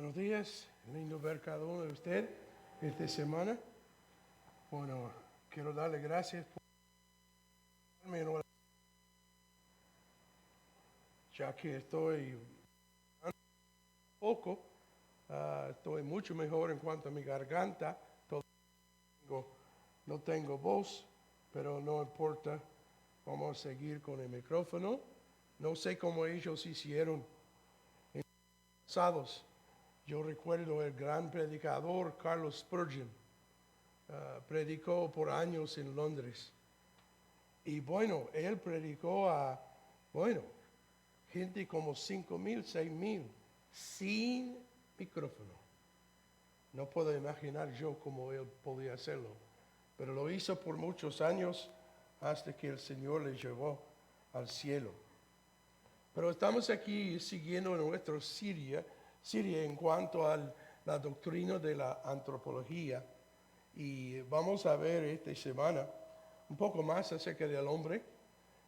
Buenos días, lindo ver cada uno de ustedes esta semana. Bueno, quiero darle gracias por darme en oración, ya que estoy un poco, estoy mucho mejor en cuanto a mi garganta. No tengo voz, pero no importa, vamos a seguir con el micrófono. No sé cómo ellos hicieron en los pasados. Yo recuerdo el gran predicador Carlos Spurgeon. Predicó por años en Londres. Y bueno, él predicó a, gente como 5,000, 6,000, sin micrófono. No puedo imaginar yo cómo él podía hacerlo, pero lo hizo por muchos años hasta que el Señor le llevó al cielo. Pero estamos aquí siguiendo nuestra serie en cuanto a la doctrina de la antropología. Y vamos a ver esta semana un poco más acerca del hombre,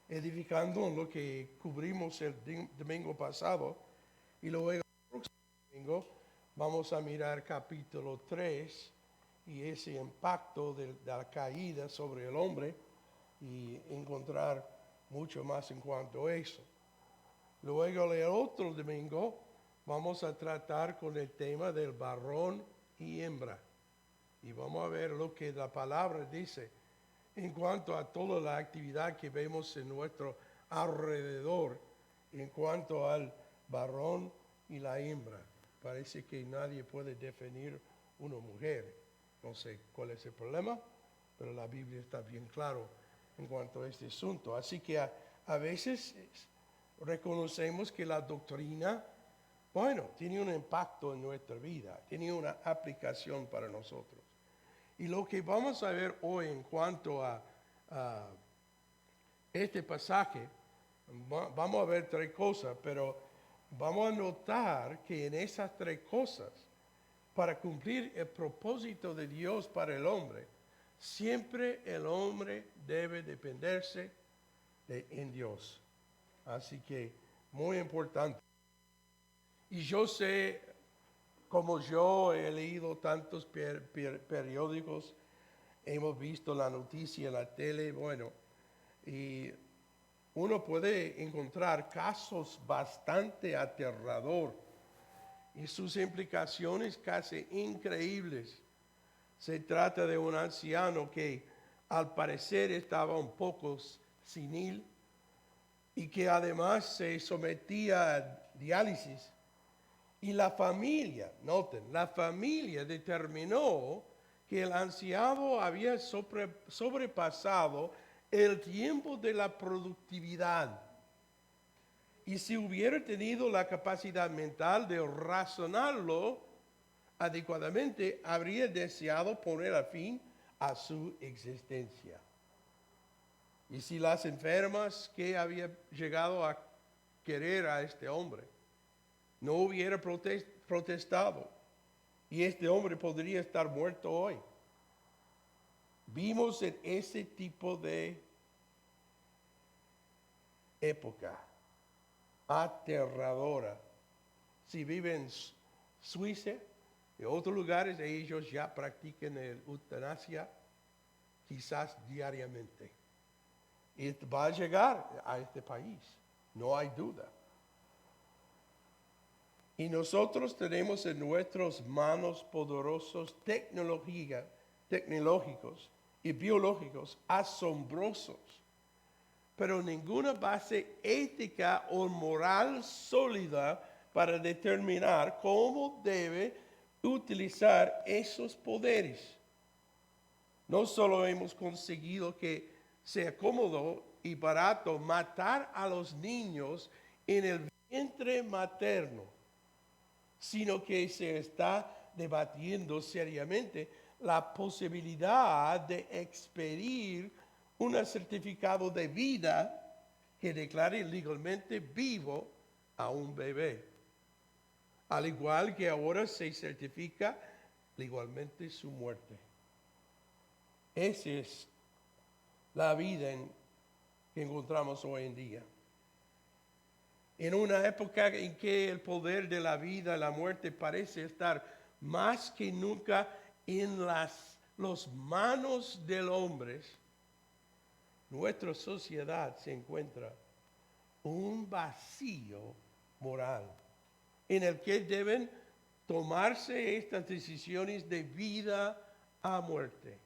edificando en lo que cubrimos el domingo pasado. Y luego el próximo domingo vamos a mirar capítulo 3 y ese impacto de la caída sobre el hombre y encontrar mucho más en cuanto a eso. Luego el otro domingo vamos a tratar con el tema del varón y hembra. Y vamos a ver lo que la palabra dice en cuanto a toda la actividad que vemos en nuestro alrededor, en cuanto al varón y la hembra. Parece que nadie puede definir una mujer. No sé cuál es el problema, pero la Biblia está bien claro en cuanto a este asunto. Así que a veces reconocemos que la doctrina, tiene un impacto en nuestra vida, tiene una aplicación para nosotros. Y lo que vamos a ver hoy en cuanto a este pasaje, vamos a ver tres cosas, pero vamos a notar que en esas tres cosas, para cumplir el propósito de Dios para el hombre, siempre el hombre debe dependerse en Dios. Así que muy importante. Y yo sé, como yo he leído tantos periódicos, hemos visto la noticia en la tele, y uno puede encontrar casos bastante aterradores y sus implicaciones casi increíbles. Se trata de un anciano que al parecer estaba un poco senil y que además se sometía a diálisis. Y la familia, noten, la familia determinó que el anciano había sobrepasado el tiempo de la productividad. Y si hubiera tenido la capacidad mental de razonarlo adecuadamente, habría deseado poner fin a su existencia. Y si las enfermas que había llegado a querer a este hombre no hubiera protestado, y este hombre podría estar muerto hoy. Vimos en ese tipo de época aterradora. Si viven en Suiza y otros lugares, ellos ya practican el eutanasia quizás diariamente. Y va a llegar a este país, no hay duda. Y nosotros tenemos en nuestras manos poderosos tecnológicos y biológicos asombrosos, pero ninguna base ética o moral sólida para determinar cómo debe utilizar esos poderes. No solo hemos conseguido que sea cómodo y barato matar a los niños en el vientre materno, sino que se está debatiendo seriamente la posibilidad de expedir un certificado de vida que declare legalmente vivo a un bebé, al igual que ahora se certifica legalmente su muerte. Esa es la vida que encontramos hoy en día. En una época en que el poder de la vida y la muerte parece estar más que nunca en las manos del hombre, nuestra sociedad se encuentra un vacío moral en el que deben tomarse estas decisiones de vida a muerte.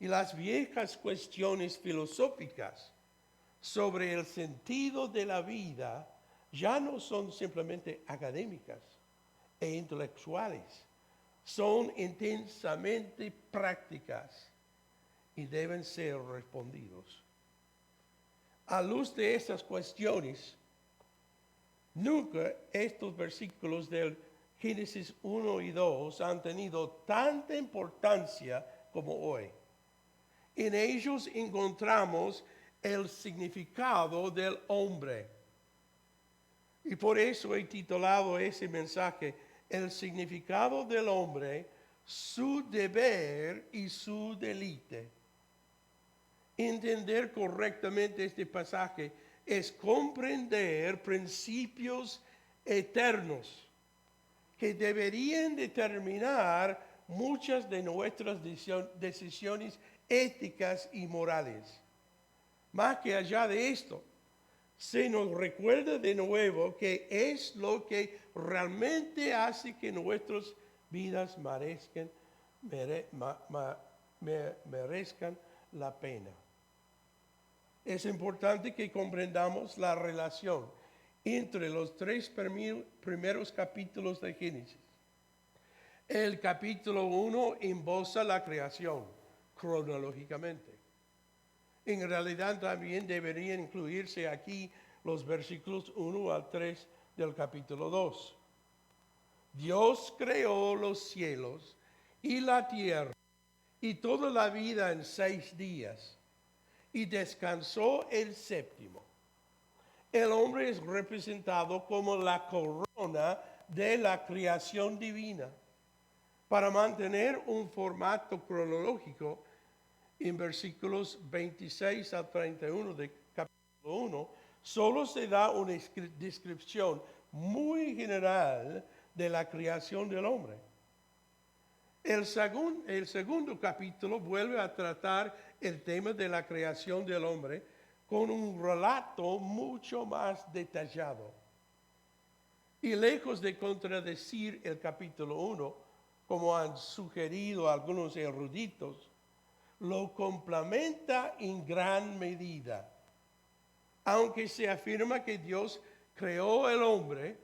Y las viejas cuestiones filosóficas sobre el sentido de la vida ya no son simplemente académicas e intelectuales, son intensamente prácticas y deben ser respondidos. A luz de estas cuestiones, nunca estos versículos del Génesis 1 y 2 han tenido tanta importancia como hoy. En ellos encontramos el significado del hombre. Y por eso he titulado ese mensaje, El significado del hombre, su deber y su deleite. Entender correctamente este pasaje es comprender principios eternos que deberían determinar muchas de nuestras decisiones éticas y morales. Más que allá de esto, se nos recuerda de nuevo que es lo que realmente hace que nuestras vidas merezcan la pena. Es importante que comprendamos la relación entre los tres primeros capítulos de Génesis. El capítulo 1 emboza la creación cronológicamente. En realidad también deberían incluirse aquí los versículos 1 al 3 del capítulo 2. Dios creó los cielos y la tierra y toda la vida en 6 días y descansó el séptimo. El hombre es representado como la corona de la creación divina. Para mantener un formato cronológico, en versículos 26 al 31 de capítulo 1, solo se da una descripción muy general de la creación del hombre. El segundo capítulo vuelve a tratar el tema de la creación del hombre con un relato mucho más detallado. Y lejos de contradecir el capítulo 1, como han sugerido algunos eruditos, lo complementa en gran medida. Aunque se afirma que Dios creó el hombre,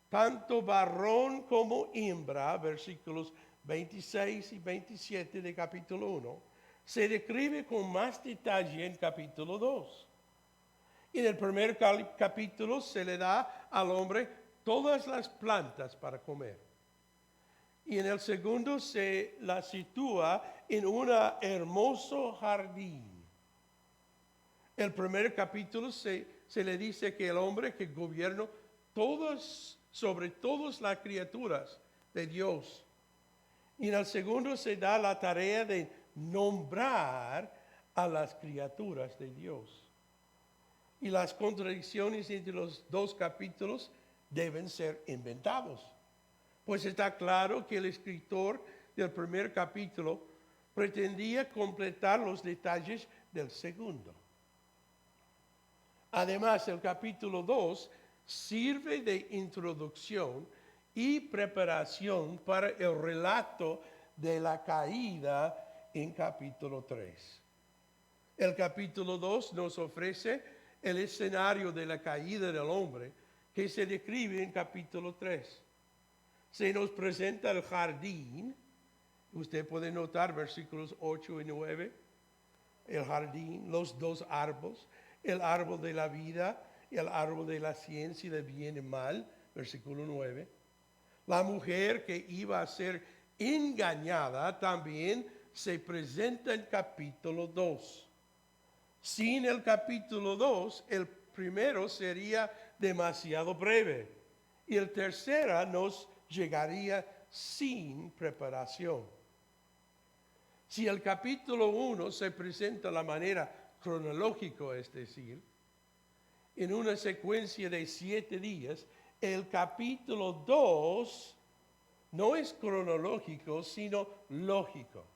tanto varón como hembra, versículos 26 y 27 de capítulo 1, se describe con más detalle en capítulo 2. En el primer capítulo se le da al hombre todas las plantas para comer. Y en el segundo se la sitúa en un hermoso jardín. El primer capítulo se le dice que el hombre que gobierna sobre todas las criaturas de Dios. Y en el segundo se da la tarea de nombrar a las criaturas de Dios. Y las contradicciones entre los dos capítulos deben ser inventados. Pues está claro que el escritor del primer capítulo pretendía completar los detalles del segundo. Además, el capítulo 2 sirve de introducción y preparación para el relato de la caída en capítulo 3. El capítulo 2 nos ofrece el escenario de la caída del hombre que se describe en capítulo 3. Se nos presenta el jardín. Usted puede notar versículos 8 y 9. El jardín, los dos árboles, el árbol de la vida y el árbol de la ciencia de bien y mal, versículo 9. La mujer que iba a ser engañada también se presenta en capítulo 2. Sin el capítulo 2, el primero sería demasiado breve y el tercero nos llegaría sin preparación. Si el capítulo 1 se presenta de la manera cronológica, es decir, en una secuencia de 7 días, el capítulo 2 no es cronológico, sino lógico.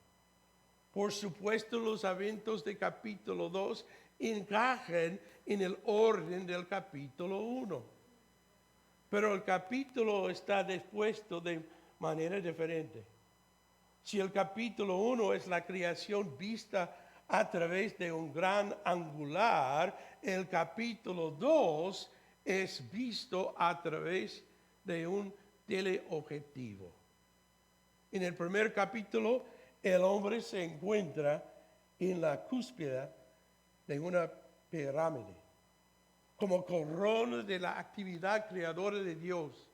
Por supuesto, los eventos del capítulo 2 encajan en el orden del capítulo 1. Pero el capítulo está dispuesto de manera diferente. Si el capítulo 1 es la creación vista a través de un gran angular, el capítulo 2 es visto a través de un teleobjetivo. En el primer capítulo, el hombre se encuentra en la cúspide de una pirámide, como corona de la actividad creadora de Dios.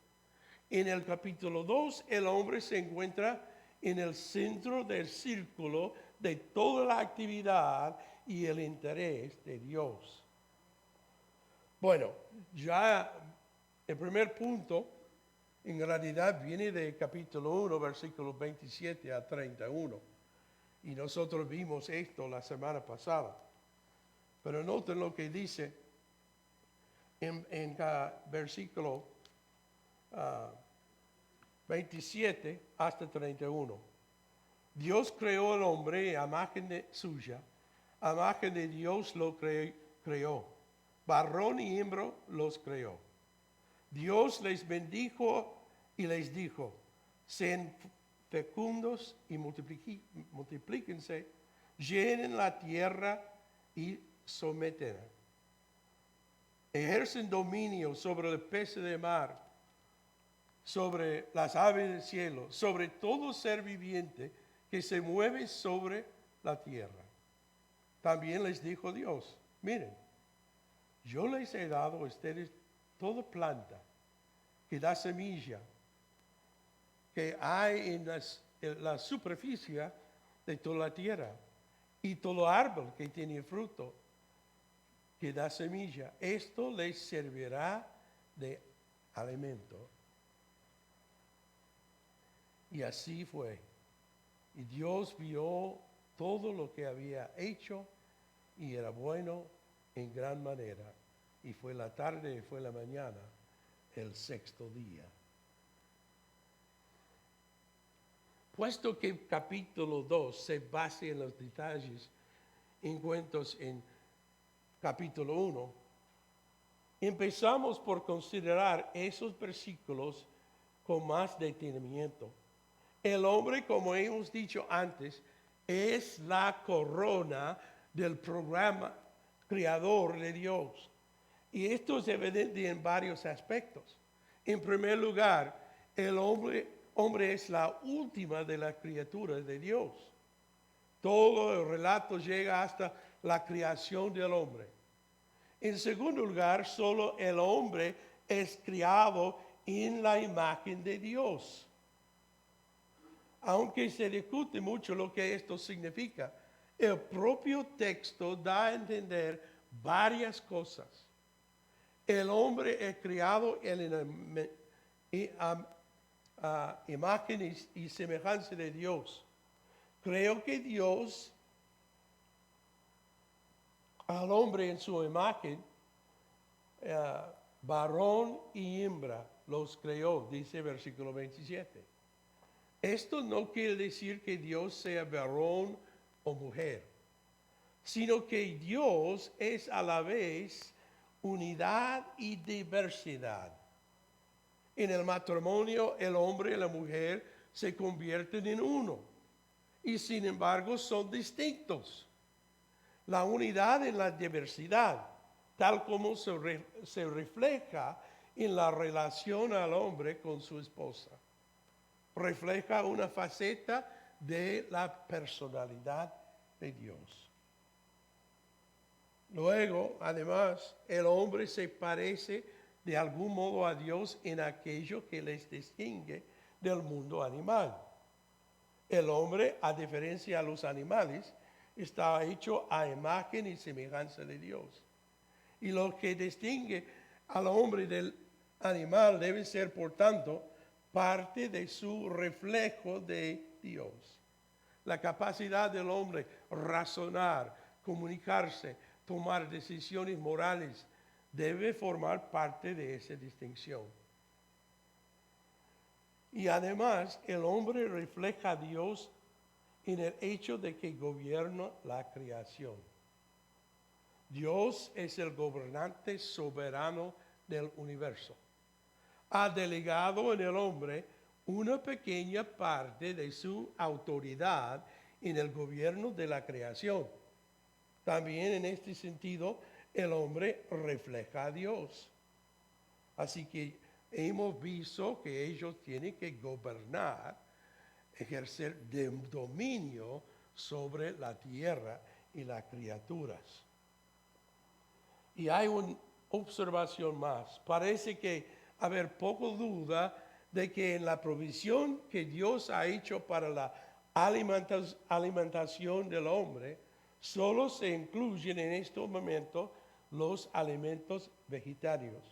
En el capítulo 2, el hombre se encuentra en el centro del círculo de toda la actividad y el interés de Dios. Bueno, ya el primer punto en realidad viene del capítulo 1, versículos 27 a 31. Y nosotros vimos esto la semana pasada. Pero noten lo que dice en versículo 27 hasta 31. Dios creó al hombre a imagen suya, a imagen de Dios lo creó. Varón y hembra los creó. Dios les bendijo y les dijo, sean fecundos y multiplíquense, llenen la tierra y sométenla. Ejercen dominio sobre el pez de mar, sobre las aves del cielo, sobre todo ser viviente que se mueve sobre la tierra. También les dijo Dios, miren, yo les he dado a ustedes toda planta que da semilla, que hay en la superficie de toda la tierra, y todo árbol que tiene fruto, que da semilla. Esto les servirá de alimento. Y así fue. Y Dios vio todo lo que había hecho y era bueno en gran manera. Y fue la tarde y fue la mañana, el sexto día. Puesto que el capítulo 2 se basa en los detalles encuentros en capítulo 1, empezamos por considerar esos versículos con más detenimiento. El hombre, como hemos dicho antes, es la corona del programa creador de Dios. Y esto es evidente en varios aspectos. En primer lugar, el hombre es la última de las criaturas de Dios. Todo el relato llega hasta la creación del hombre. En segundo lugar, solo el hombre es criado en la imagen de Dios. Aunque se discute mucho lo que esto significa, el propio texto da a entender varias cosas. El hombre es criado en imagen y semejanza de Dios. Creo que Dios al hombre en su imagen, varón y hembra los creó, dice versículo 27. Esto no quiere decir que Dios sea varón o mujer, sino que Dios es a la vez unidad y diversidad. En el matrimonio, el hombre y la mujer se convierten en uno, y sin embargo son distintos. La unidad en la diversidad, tal como se refleja en la relación al hombre con su esposa, refleja una faceta de la personalidad de Dios. Luego, además, el hombre se parece de algún modo a Dios en aquello que les distingue del mundo animal. El hombre, a diferencia de los animales, está hecho a imagen y semejanza de Dios. Y lo que distingue al hombre del animal debe ser, por tanto, parte de su reflejo de Dios. La capacidad del hombre razonar, comunicarse, tomar decisiones morales, debe formar parte de esa distinción. Y además, el hombre refleja a Dios en el hecho de que gobierna la creación. Dios es el gobernante soberano del universo. Ha delegado en el hombre una pequeña parte de su autoridad en el gobierno de la creación. También en este sentido, el hombre refleja a Dios. Así que hemos visto que ellos tienen que gobernar, ejercer dominio sobre la tierra y las criaturas. Y hay una observación más. Parece que haber poco duda de que en la provisión que Dios ha hecho para la alimentación del hombre, solo se incluyen en este momento los alimentos vegetarios.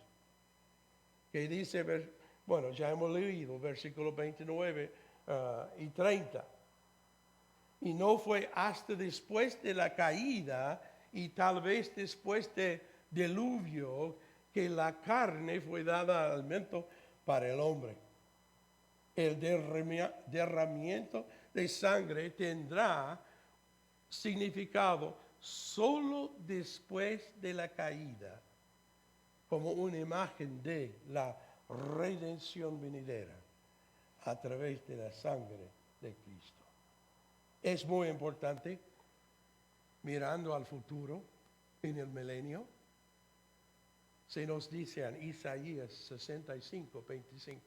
Que dice, bueno, ya hemos leído versículos 29 y 30. Y no fue hasta después de la caída y tal vez después del diluvio que la carne fue dada al alimento para el hombre. El derramamiento de sangre tendrá significado solo después de la caída, como una imagen de la redención venidera a través de la sangre de Cristo. Es muy importante, mirando al futuro, en el milenio, se nos dice en Isaías 65, 25,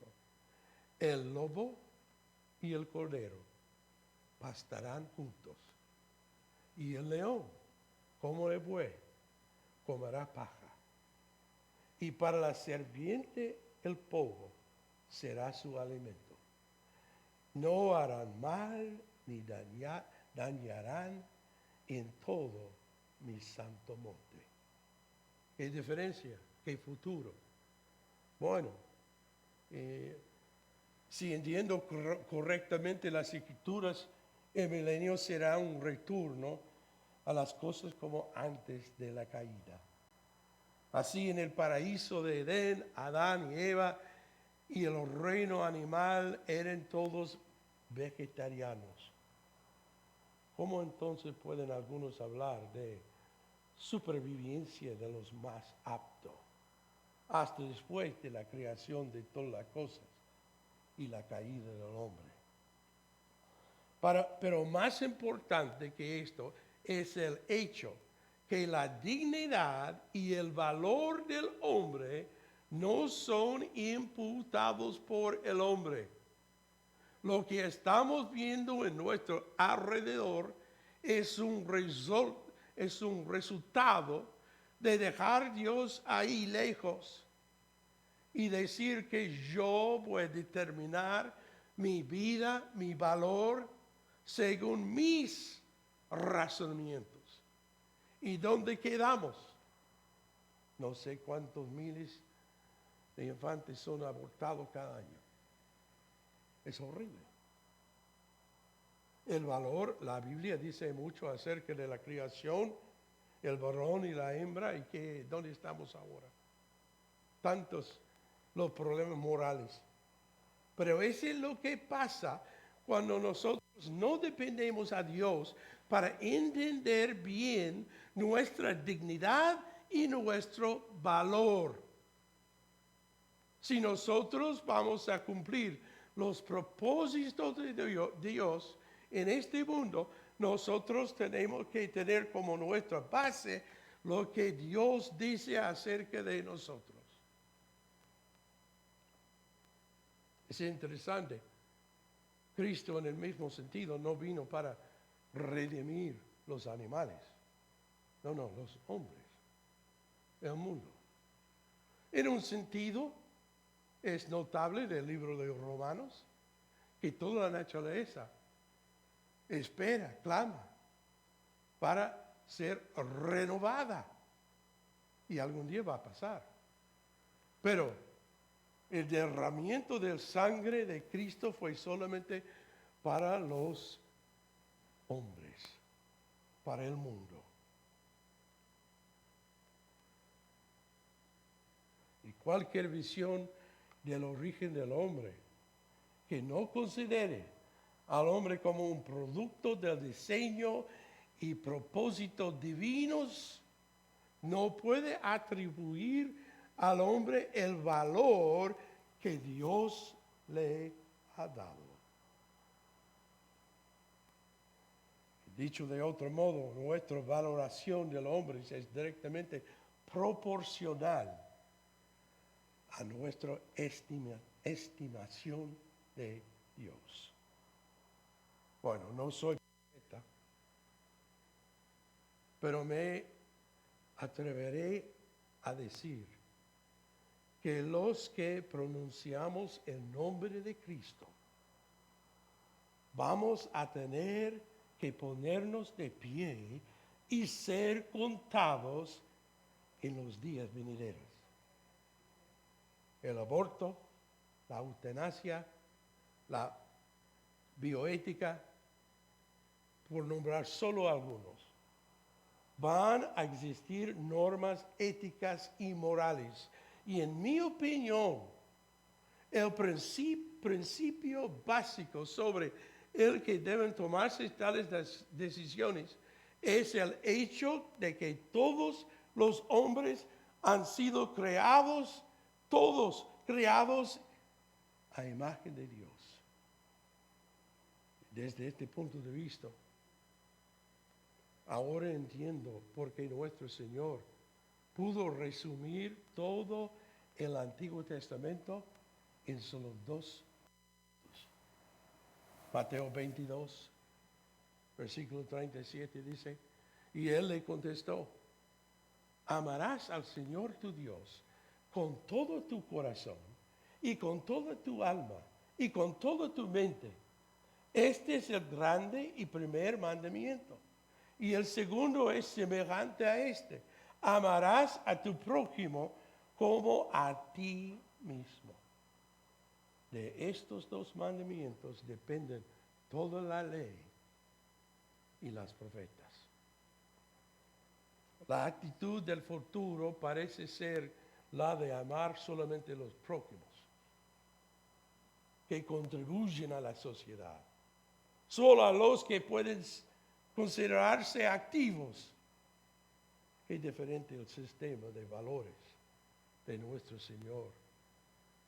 el lobo y el cordero pastarán juntos, y el león, como el buey, comerá paja. Y para la serpiente el polvo será su alimento. No harán mal ni dañarán en todo mi santo monte. ¿Qué diferencia? ¿Qué futuro? Bueno, si entiendo correctamente las escrituras, el milenio será un retorno a las cosas como antes de la caída. Así en el paraíso de Edén, Adán y Eva y el reino animal eran todos vegetarianos. ¿Cómo entonces pueden algunos hablar de supervivencia de los más aptos hasta después de la creación de todas las cosas y la caída del hombre? Pero más importante que esto es el hecho que la dignidad y el valor del hombre no son imputados por el hombre. Lo que estamos viendo en nuestro alrededor es un resultado de dejar a Dios ahí lejos y decir que yo voy a determinar mi vida, mi valor, según mis razonamientos. ¿Y dónde quedamos? No sé cuántos miles de infantes son abortados cada año. Es horrible. El valor, la Biblia dice mucho acerca de la creación, el varón y la hembra, y que dónde estamos ahora. Tantos los problemas morales. Pero eso es lo que pasa cuando nosotros no dependemos a Dios para entender bien nuestra dignidad y nuestro valor. Si nosotros vamos a cumplir los propósitos de Dios en este mundo, nosotros tenemos que tener como nuestra base lo que Dios dice acerca de nosotros. Es interesante. Cristo en el mismo sentido no vino para redimir los animales. No, los hombres, el mundo. En un sentido, es notable del libro de Romanos que toda la naturaleza espera, clama para ser renovada. Y algún día va a pasar. Pero el derramamiento de sangre de Cristo fue solamente para los hombres, para el mundo. cualquier visión del origen del hombre que no considere al hombre como un producto del diseño y propósitos divinos, no puede atribuir al hombre el valor que Dios le ha dado. Dicho de otro modo, nuestra valoración del hombre es directamente proporcional a nuestra estimación de Dios. Bueno, no soy profeta, pero me atreveré a decir que los que pronunciamos el nombre de Cristo vamos a tener que ponernos de pie y ser contados en los días venideros. El aborto, la eutanasia, la bioética, por nombrar solo algunos, van a existir normas éticas y morales. Y en mi opinión, el principio básico sobre el que deben tomarse tales decisiones es el hecho de que todos los hombres han sido creados, todos creados a imagen de Dios. Desde este punto de vista, ahora entiendo por qué nuestro Señor pudo resumir todo el Antiguo Testamento en solo 2. Mateo 22, versículo 37 dice, y él le contestó, amarás al Señor tu Dios con todo tu corazón y con toda tu alma y con toda tu mente. Este es el grande y primer mandamiento. Y el segundo es semejante a este. Amarás a tu prójimo como a ti mismo. De estos 2 mandamientos dependen toda la ley y las profetas. La actitud del futuro parece ser la de amar solamente a los prójimos que contribuyen a la sociedad. Solo a los que pueden considerarse activos. Qué diferente el sistema de valores de nuestro Señor.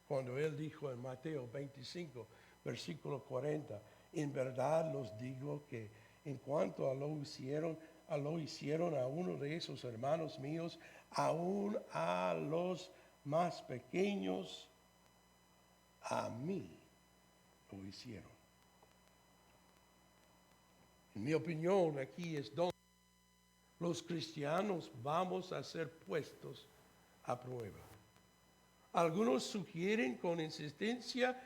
Cuando Él dijo en Mateo 25, versículo 40, en verdad los digo que en cuanto a lo hicieron a uno de esos hermanos míos, aún a los más pequeños, a mí lo hicieron. En mi opinión, aquí es donde los cristianos vamos a ser puestos a prueba. Algunos sugieren con insistencia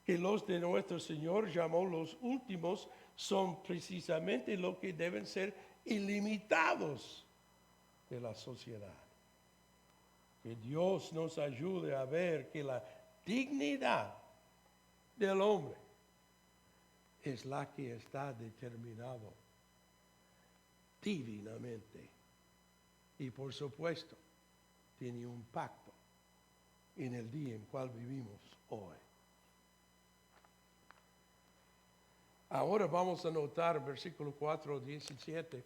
que los de nuestro Señor llamó los últimos son precisamente lo que deben ser ilimitados de la sociedad. Que Dios nos ayude a ver que la dignidad del hombre es la que está determinado divinamente. Y por supuesto, tiene un pacto en el día en cual vivimos hoy. Ahora vamos a notar versículo 4, 17,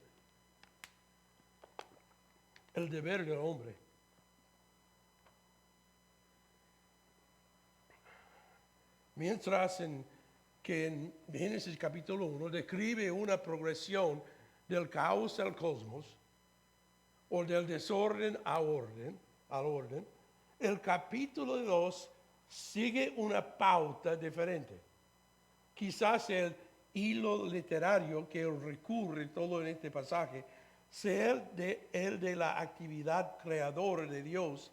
el deber del hombre. Mientras que en Génesis capítulo 1 describe una progresión del caos al cosmos, o del desorden al orden, el capítulo 2 sigue una pauta diferente. Quizás el hilo literario que recurre todo en este pasaje sea el de la actividad creadora de Dios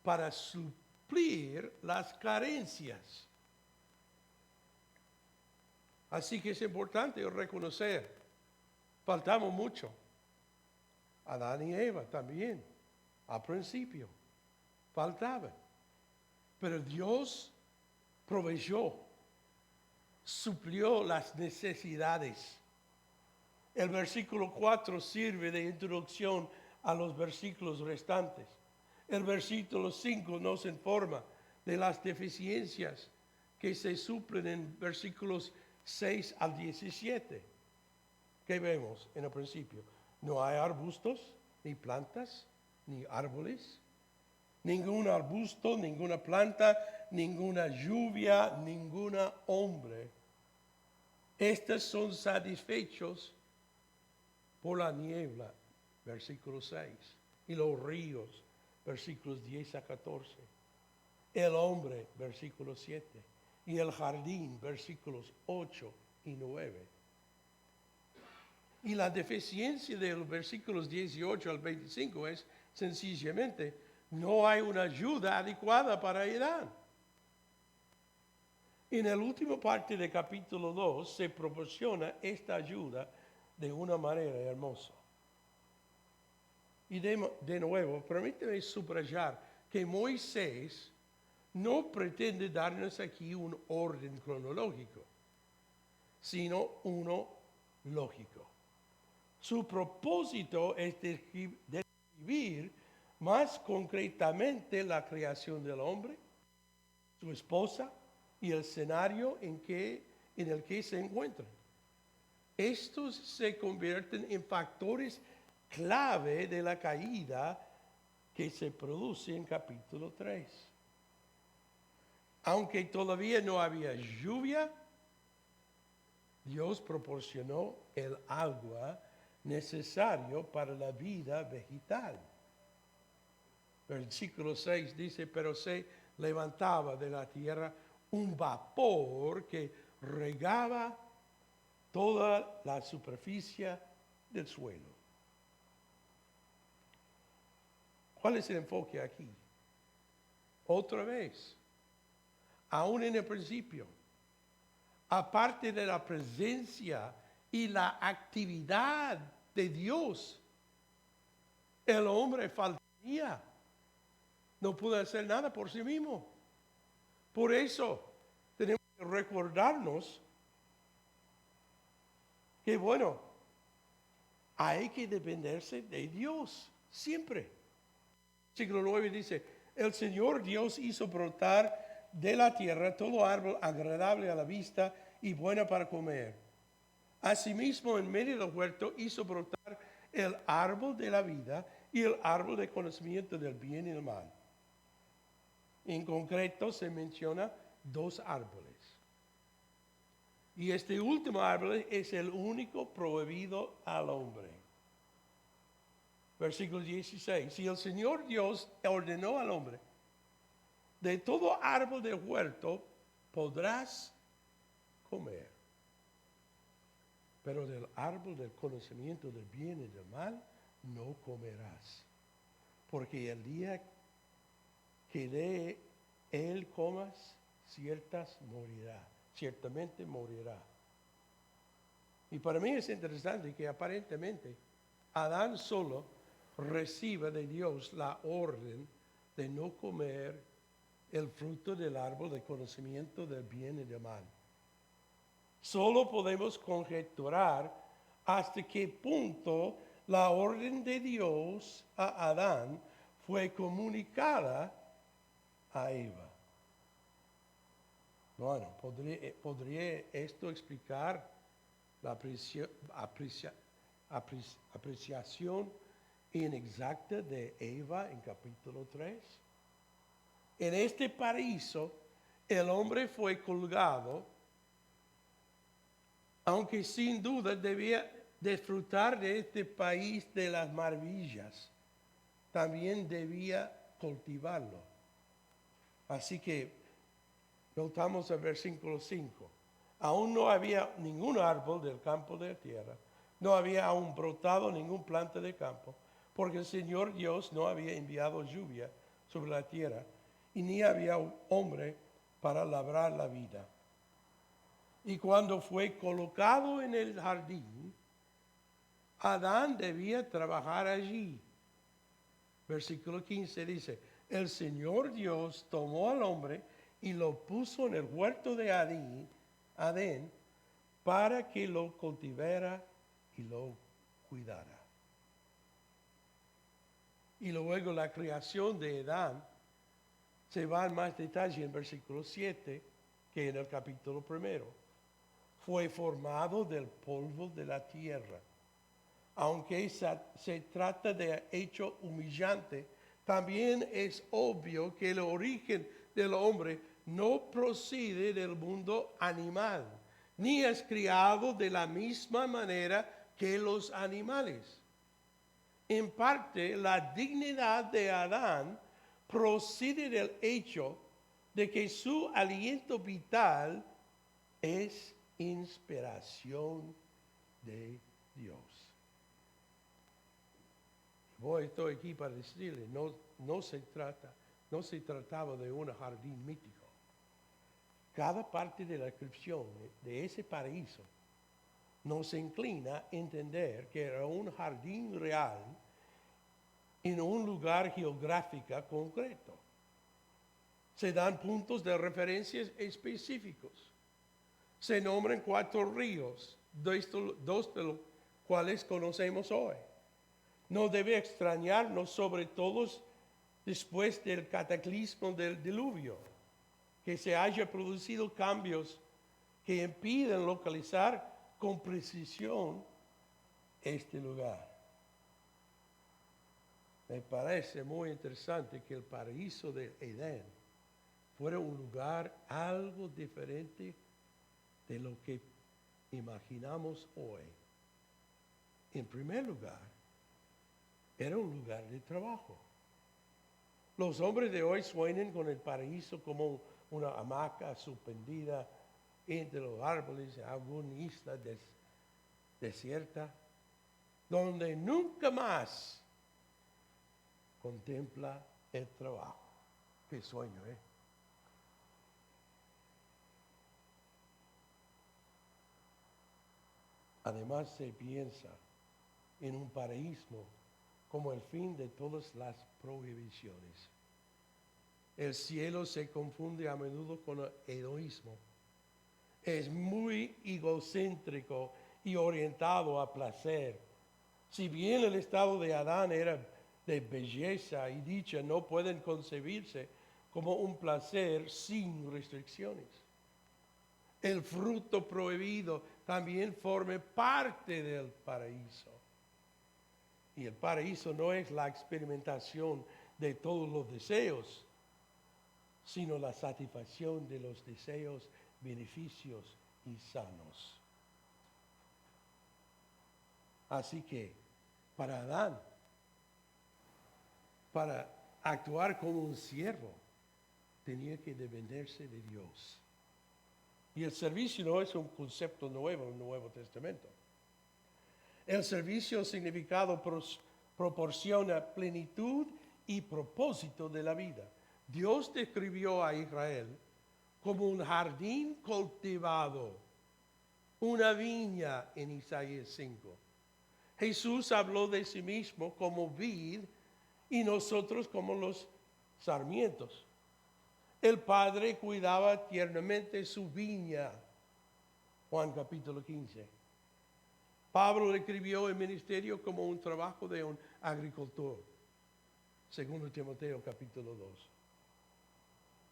para suplir las carencias. Así que es importante reconocer, faltamos mucho. Adán y Eva también, al principio, faltaban. Pero Dios proveyó, suplió las necesidades. El versículo 4 sirve de introducción a los versículos restantes. El versículo 5 nos informa de las deficiencias que se suplen en versículos 6 al 17. ¿Qué vemos en el principio? No hay arbustos, ni plantas, ni árboles, ningún arbusto, ninguna planta, ninguna lluvia, ninguna hombre. Estos son satisfechos por la niebla, versículo 6, y los ríos, versículos 10 a 14. El hombre, versículo 7, y el jardín, versículos 8 y 9. Y la deficiencia de los versículos 18 al 25 es sencillamente, no hay una ayuda adecuada para Adán. En la última parte del capítulo 2 se proporciona esta ayuda de una manera hermosa. Y de nuevo, permíteme subrayar que Moisés no pretende darnos aquí un orden cronológico, sino uno lógico. Su propósito es describir más concretamente la creación del hombre, su esposa y el escenario en el que se encuentran. Estos se convierten en factores clave de la caída que se produce en capítulo 3. Aunque todavía no había lluvia, Dios proporcionó el agua necesario para la vida vegetal. Versículo 6 dice, pero se levantaba de la tierra un vapor que regaba toda la superficie del suelo. ¿Cuál es el enfoque aquí? Otra vez, aún en el principio, aparte de la presencia y la actividad de Dios, el hombre faltaría. No puede hacer nada por sí mismo. Por eso tenemos que recordarnos que, bueno, hay que dependerse de Dios siempre. Versículo 9 dice, el Señor Dios hizo brotar de la tierra todo árbol agradable a la vista y bueno para comer. Asimismo, en medio del huerto hizo brotar el árbol de la vida y el árbol de conocimiento del bien y del mal. En concreto se menciona 2 árboles. Y este último árbol es el único prohibido al hombre. Versículo 16. Y el Señor Dios ordenó al hombre, de todo árbol del huerto podrás comer, pero del árbol del conocimiento del bien y del mal no comerás, porque el día que de él comas, ciertamente morirá. Y para mí es interesante que aparentemente Adán solo recibe de Dios la orden de no comer el fruto del árbol del conocimiento del bien y del mal. Solo podemos conjeturar hasta qué punto la orden de Dios a Adán fue comunicada a Eva. Bueno, ¿podría esto explicar la apreciación inexacta de Eva en capítulo 3? En este paraíso, el hombre fue colgado, aunque sin duda debía disfrutar de este país de las maravillas, también debía cultivarlo. Así que notamos el versículo 5. Aún no había ningún árbol del campo de la tierra, no había aún brotado ningún planta de campo, porque el Señor Dios no había enviado lluvia sobre la tierra, y ni había hombre para labrar la vida. Y cuando fue colocado en el jardín, Adán debía trabajar allí. Versículo 15 dice, el Señor Dios tomó al hombre y lo puso en el huerto de Adén para que lo cultivara y lo cuidara. Y luego la creación de Adán se va en más detalle en versículo 7 que en el capítulo 1. Fue formado del polvo de la tierra. Aunque se trata de hecho humillante, también es obvio que el origen del hombre no procede del mundo animal, ni es criado de la misma manera que los animales. En parte, la dignidad de Adán procede del hecho de que su aliento vital es inspiración de Dios. Estoy aquí para decirle, no se trataba de un jardín mítico. Cada parte de la descripción de ese paraíso nos inclina a entender que era un jardín real en un lugar geográfico concreto. Se dan puntos de referencia específicos. Se nombran 4 ríos, dos de los cuales conocemos hoy. No debe extrañarnos, sobre todo después del cataclismo del diluvio, que se haya producido cambios que impiden localizar con precisión este lugar. Me parece muy interesante que el paraíso de Edén fuera un lugar algo diferente de lo que imaginamos hoy. En primer lugar, era un lugar de trabajo. Los hombres de hoy sueñan con el paraíso como una hamaca suspendida entre los árboles en alguna isla desierta, donde nunca más contempla el trabajo. Qué sueño, ¿eh? Además se piensa en un paraíso como el fin de todas las prohibiciones. El cielo se confunde a menudo con el egoísmo. Es muy egocéntrico y orientado a placer. Si bien el estado de Adán era de belleza y dicha, no pueden concebirse como un placer sin restricciones. El fruto prohibido también forma parte del paraíso. Y el paraíso no es la experimentación de todos los deseos, sino la satisfacción de los deseos, beneficios y sanos. Así que, para Adán, para actuar como un siervo, tenía que dependerse de Dios. Y el servicio no es un concepto nuevo en el Nuevo Testamento. El servicio significado proporciona plenitud y propósito de la vida. Dios describió a Israel como un jardín cultivado, una viña en Isaías 5. Jesús habló de sí mismo como vid y nosotros como los sarmientos. El Padre cuidaba tiernamente su viña. Juan capítulo 15. Pablo describió el ministerio como un trabajo de un agricultor. Segundo Timoteo capítulo 2.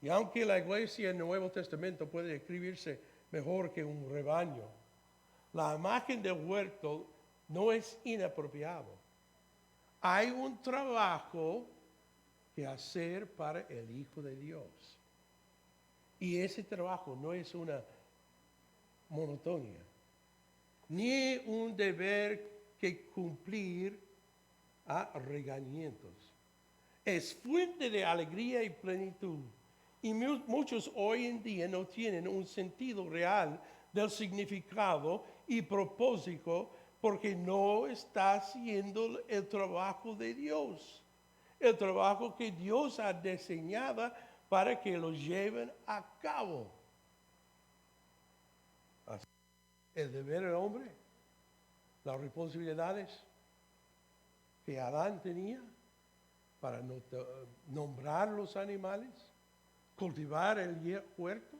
Y aunque la iglesia en el Nuevo Testamento puede describirse mejor que un rebaño, la imagen del huerto no es inapropiado. Hay un trabajo que hacer para el Hijo de Dios. Y ese trabajo no es una monotonía, ni un deber que cumplir a regañamientos. Es fuente de alegría y plenitud. Y muchos hoy en día no tienen un sentido real del significado y propósito porque no está haciendo el trabajo de Dios. El trabajo que Dios ha diseñado para que lo lleven a cabo. Así, el deber del hombre, las responsabilidades que Adán tenía para nombrar los animales, cultivar el huerto,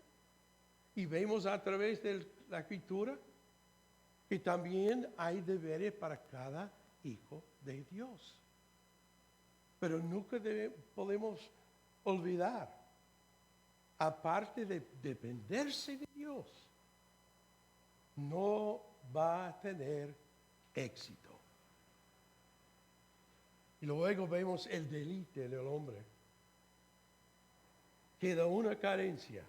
y vemos a través de la escritura que también hay deberes para cada hijo de Dios. Pero nunca podemos olvidar, aparte de dependerse de Dios, no va a tener éxito. Y luego vemos el deleite del hombre. Queda una carencia.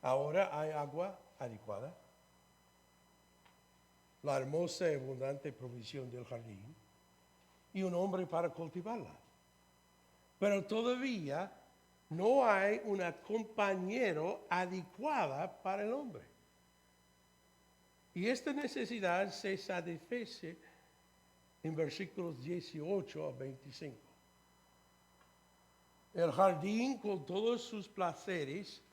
Ahora hay agua adecuada, la hermosa y abundante provisión del jardín y un hombre para cultivarla. Pero todavía no hay una compañero adecuada para el hombre. Y esta necesidad se satisface en versículos 18 a 25. El jardín con todos sus placeres,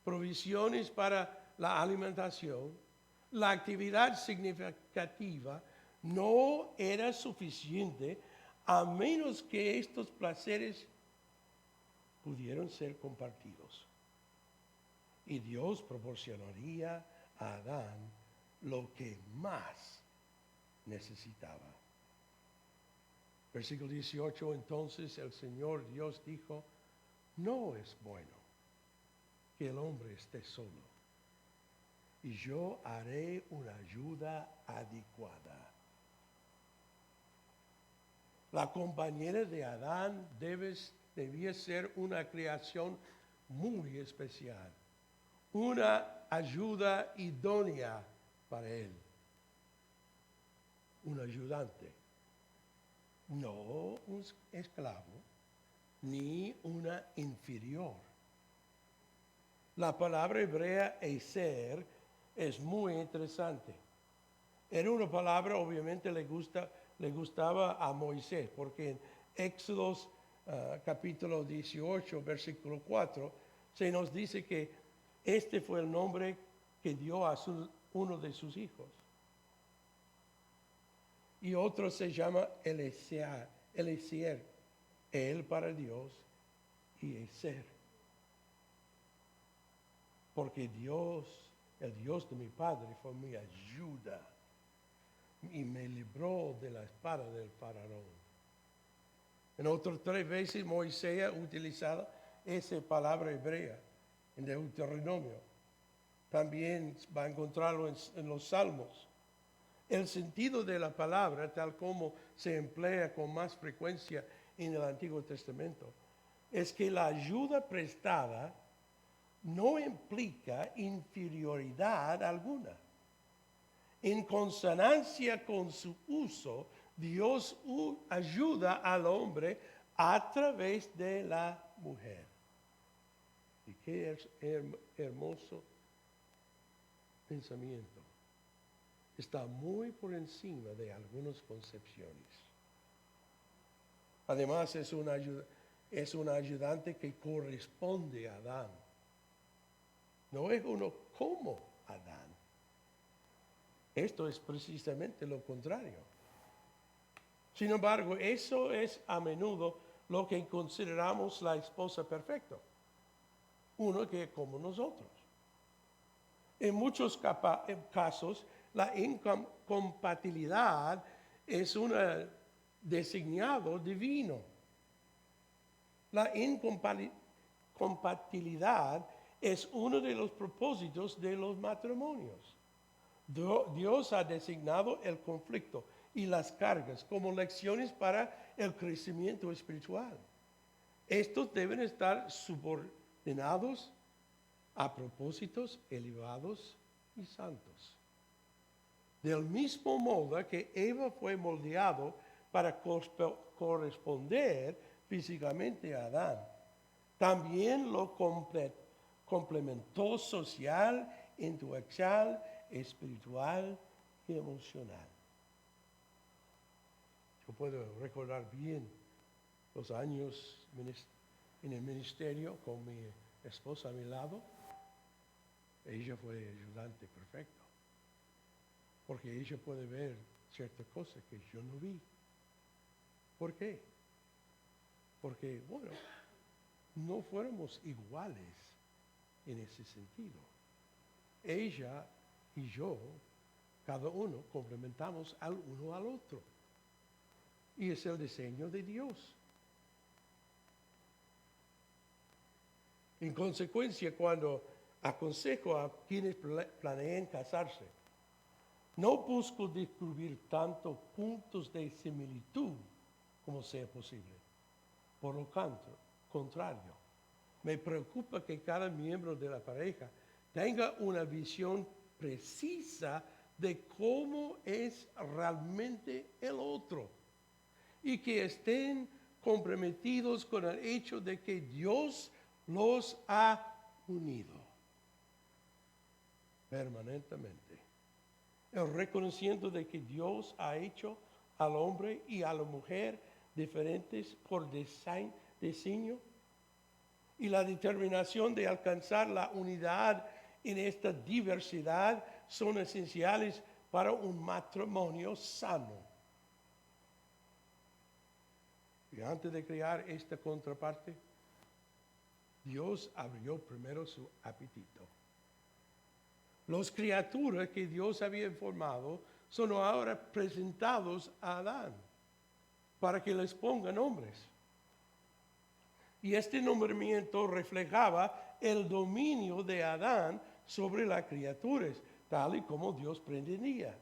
provisiones para la alimentación, la actividad significativa no era suficiente a menos que estos placeres pudieran ser compartidos. Y Dios proporcionaría a Adán lo que más necesitaba. Versículo 18, entonces el Señor Dios dijo, no es bueno que el hombre esté solo, y yo haré una ayuda adecuada. La compañera de Adán debía ser una creación muy especial, una ayuda idónea para él, un ayudante, no un esclavo, ni una inferior. La palabra hebrea eser es muy interesante. Era una palabra, obviamente le gustaba a Moisés, porque en Éxodos capítulo 18, versículo 4, se nos dice que este fue el nombre que dio a uno de sus hijos. Y otro se llama Eliezer, él para Dios y Eser. Porque Dios, el Dios de mi padre, fue mi ayuda y me libró de la espada del faraón. En otras 3 veces Moisés ha utilizado esa palabra hebrea en Deuteronomio. También va a encontrarlo en los Salmos. El sentido de la palabra, tal como se emplea con más frecuencia en el Antiguo Testamento, es que la ayuda prestada no implica inferioridad alguna. En consonancia con su uso, Dios ayuda al hombre a través de la mujer. Y qué hermoso pensamiento. Está muy por encima de algunas concepciones. Además, es un ayudante que corresponde a Adán. No es uno como Adán. Esto es precisamente lo contrario. Sin embargo, eso es a menudo lo que consideramos la esposa perfecta. Uno que es como nosotros. En muchos casos, la incompatibilidad es un designado divino. La incompatibilidad es uno de los propósitos de los matrimonios. Dios ha designado el conflicto y las cargas como lecciones para el crecimiento espiritual. Estos deben estar subordinados a propósitos elevados y santos. Del mismo modo que Eva fue moldeado para corresponder físicamente a Adán, también lo complementó social, intelectual, espiritual y emocional. Yo puedo recordar bien los años en el ministerio con mi esposa a mi lado. Ella fue ayudante perfecto, porque ella puede ver ciertas cosas que yo no vi. ¿Por qué? Porque, bueno, no fuéramos iguales en ese sentido. Ella y yo, cada uno, complementamos al uno al otro. y es el diseño de Dios. En consecuencia, cuando aconsejo a quienes planeen casarse, no busco descubrir tantos puntos de similitud como sea posible. Por lo contrario, me preocupa que cada miembro de la pareja tenga una visión precisa de cómo es realmente el otro y que estén comprometidos con el hecho de que Dios los ha unido permanentemente. El reconocimiento de que Dios ha hecho al hombre y a la mujer diferentes por diseño y la determinación de alcanzar la unidad en esta diversidad son esenciales para un matrimonio sano. Y antes de crear esta contraparte, Dios abrió primero su apetito. Las criaturas que Dios había formado son ahora presentados a Adán para que les ponga nombres. Y este nombramiento reflejaba el dominio de Adán sobre las criaturas, tal y como Dios pretendía.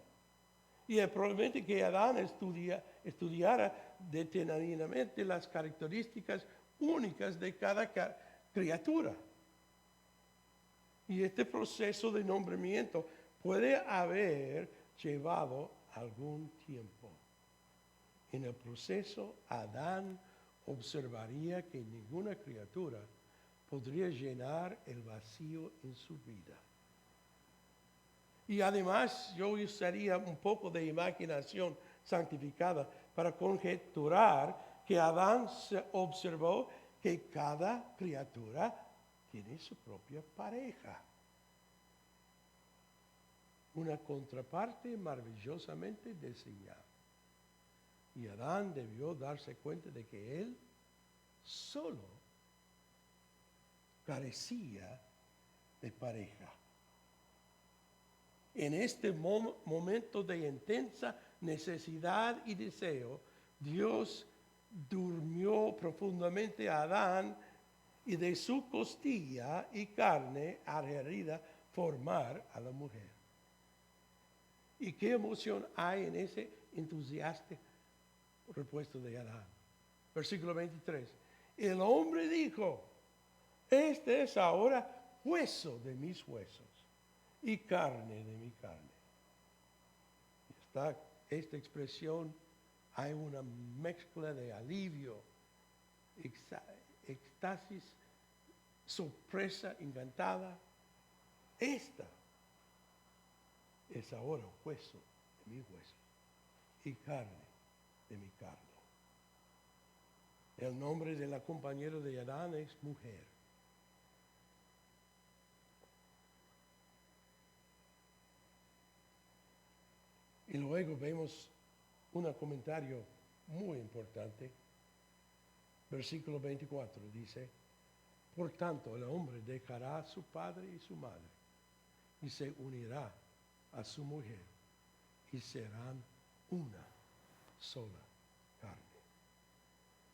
Y es probablemente que Adán estudiara detenidamente las características únicas de cada criatura. Y este proceso de nombramiento puede haber llevado algún tiempo. En el proceso, Adán observaría que ninguna criatura podría llenar el vacío en su vida. Y además yo usaría un poco de imaginación santificada para conjeturar que Adán se observó que cada criatura tiene su propia pareja. Una contraparte maravillosamente diseñada. Y Adán debió darse cuenta de que él solo carecía de pareja. En este momento de intensa necesidad y deseo, Dios durmió profundamente a Adán y de su costilla y carne adherida formar a la mujer. ¿Y qué emoción hay en ese entusiasta repuesto de Adán? Versículo 23. El hombre dijo, este es ahora hueso de mis huesos y carne de mi carne. Esta expresión, hay una mezcla de alivio, éxtasis, sorpresa, encantada. Esta es ahora hueso de mi hueso y carne de mi carne. El nombre de la compañera de Adán es mujer. Y luego vemos un comentario muy importante. Versículo 24 dice, por tanto el hombre dejará a su padre y su madre y se unirá a su mujer y serán una sola carne.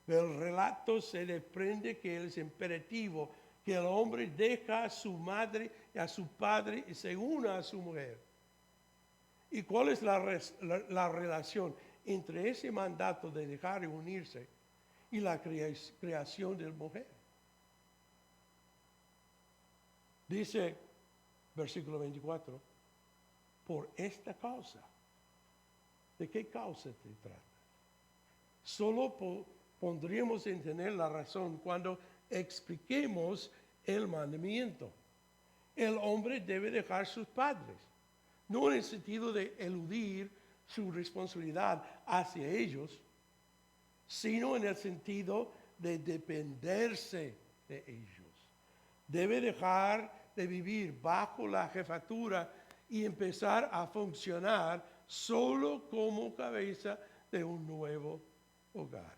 Del relato se desprende que es imperativo que el hombre deja a su madre y a su padre y se una a su mujer. ¿Y cuál es la relación entre ese mandato de dejar y unirse y la creación de la mujer? Dice, versículo 24, por esta causa. ¿De qué causa se trata? Solo pondríamos en entender la razón cuando expliquemos el mandamiento. El hombre debe dejar sus padres, no en el sentido de eludir su responsabilidad hacia ellos, sino en el sentido de dependerse de ellos. Debe dejar de vivir bajo la jefatura y empezar a funcionar solo como cabeza de un nuevo hogar.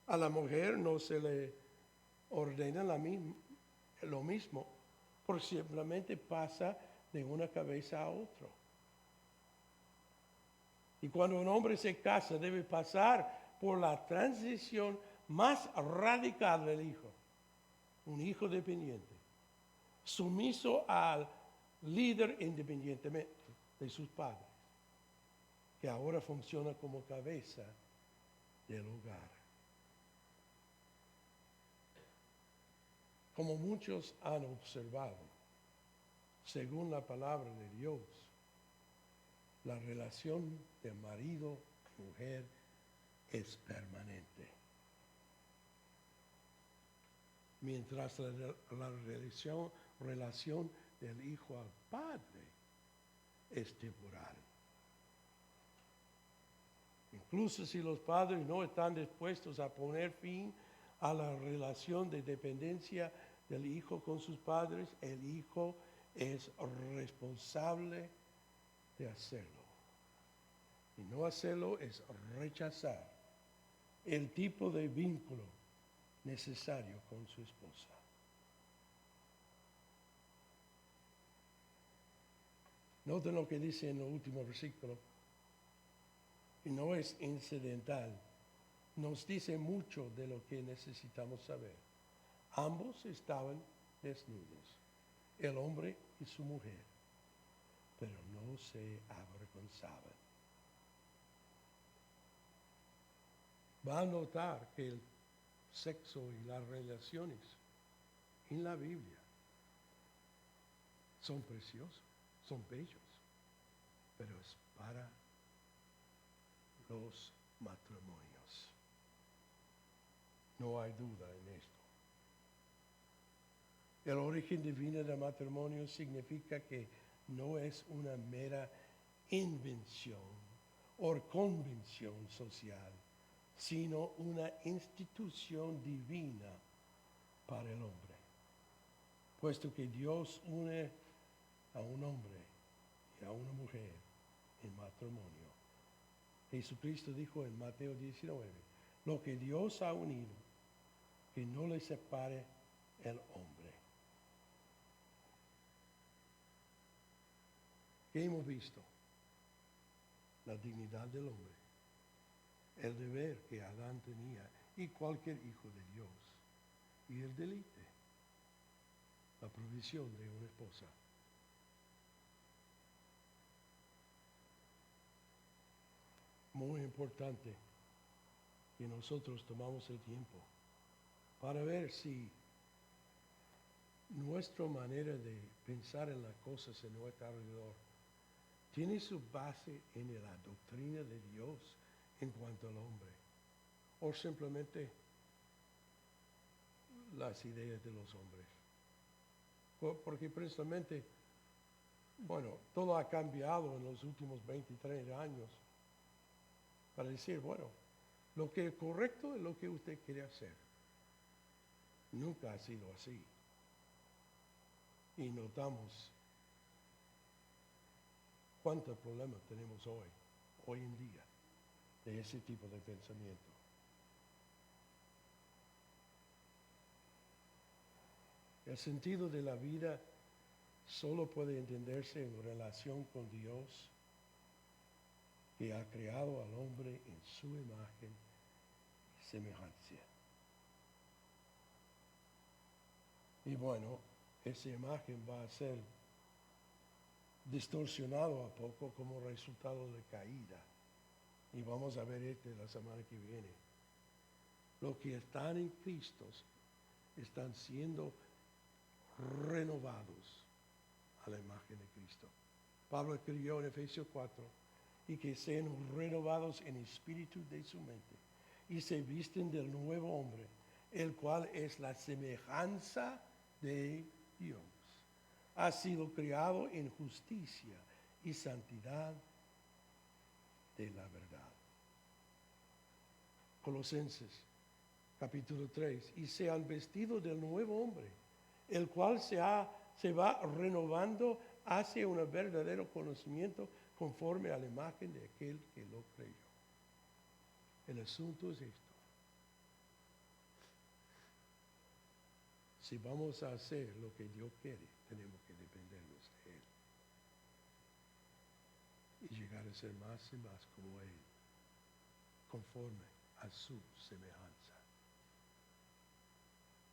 A la mujer no se le ordena lo mismo, porque simplemente pasa de una cabeza a otra. Y cuando un hombre se casa, debe pasar por la transición más radical del hijo. Un hijo dependiente, sumiso al líder independientemente de sus padres, que ahora funciona como cabeza del hogar. Como muchos han observado, según la palabra de Dios, la relación de marido-mujer es permanente. Mientras la relación del hijo al padre es temporal. Incluso si los padres no están dispuestos a poner fin a la relación de dependencia del hijo con sus padres, el hijo es responsable de hacerlo. Y no hacerlo es rechazar el tipo de vínculo necesario con su esposa. Noten lo que dice en el último versículo, y no es incidental, nos dice mucho de lo que necesitamos saber. Ambos estaban desnudos, el hombre y su mujer, pero no se avergonzaban. Va a notar que el sexo y las relaciones en la Biblia son preciosos, son bellos, pero es para los matrimonios. No hay duda en esto. El origen divino del matrimonio significa que no es una mera invención o convención social, sino una institución divina para el hombre. Puesto que Dios une a un hombre y a una mujer en matrimonio. Jesucristo dijo en Mateo 19, lo que Dios ha unido, que no le separe el hombre. ¿Qué hemos visto? La dignidad del hombre, el deber que Adán tenía y cualquier hijo de Dios, y el deleite, la provisión de una esposa. Muy importante que nosotros tomamos el tiempo para ver si nuestra manera de pensar en las cosas en nuestro alrededor tiene su base en la doctrina de Dios en cuanto al hombre, o simplemente las ideas de los hombres. Porque precisamente, bueno, todo ha cambiado en los últimos 23 años para decir, bueno, lo que es correcto es lo que usted quiere hacer. Nunca ha sido así. Y notamos cuántos problemas tenemos hoy en día, de ese tipo de pensamiento. El sentido de la vida solo puede entenderse en relación con Dios, que ha creado al hombre en su imagen y semejanza. Y bueno, esa imagen va a ser distorsionado a poco como resultado de caída. Y vamos a ver esto la semana que viene. Los que están en Cristo están siendo renovados a la imagen de Cristo. Pablo escribió en Efesios 4, y que sean renovados en espíritu de su mente, y se visten del nuevo hombre, el cual es la semejanza de Dios. Ha sido creado en justicia y santidad de la verdad. Colosenses capítulo 3, y se han vestido del nuevo hombre, el cual se va renovando hacia un verdadero conocimiento conforme a la imagen de aquel que lo creyó. El asunto es esto. Si vamos a hacer lo que Dios quiere, tenemos que dependernos de Él. y llegar a ser más y más como Él, conforme a su semejanza.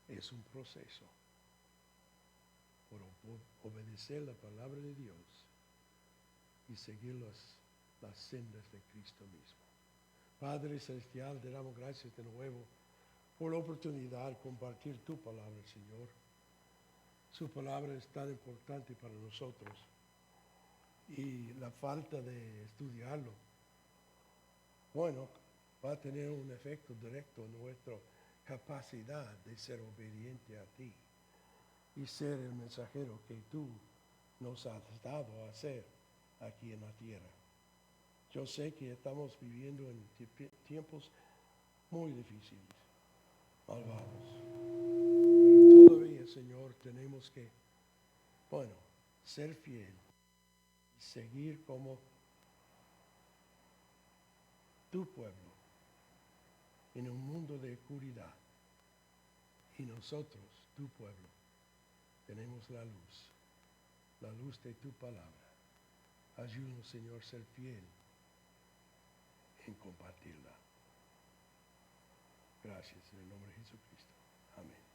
Es un proceso por obedecer la palabra de Dios y seguir las sendas de Cristo mismo. Padre Celestial, te damos gracias de nuevo por la oportunidad de compartir tu palabra, Señor. Su palabra es tan importante para nosotros y la falta de estudiarlo, bueno, va a tener un efecto directo en nuestra capacidad de ser obediente a ti y ser el mensajero que tú nos has dado a ser aquí en la tierra. Yo sé que estamos viviendo en tiempos muy difíciles, malvados, pero todavía, Señor, tenemos que, bueno, ser fiel y seguir como tu pueblo en un mundo de oscuridad. Y nosotros, tu pueblo, tenemos la luz de tu palabra. Ayúdanos, Señor, a ser fiel en compartirla. Gracias en el nombre de Jesucristo. Amén.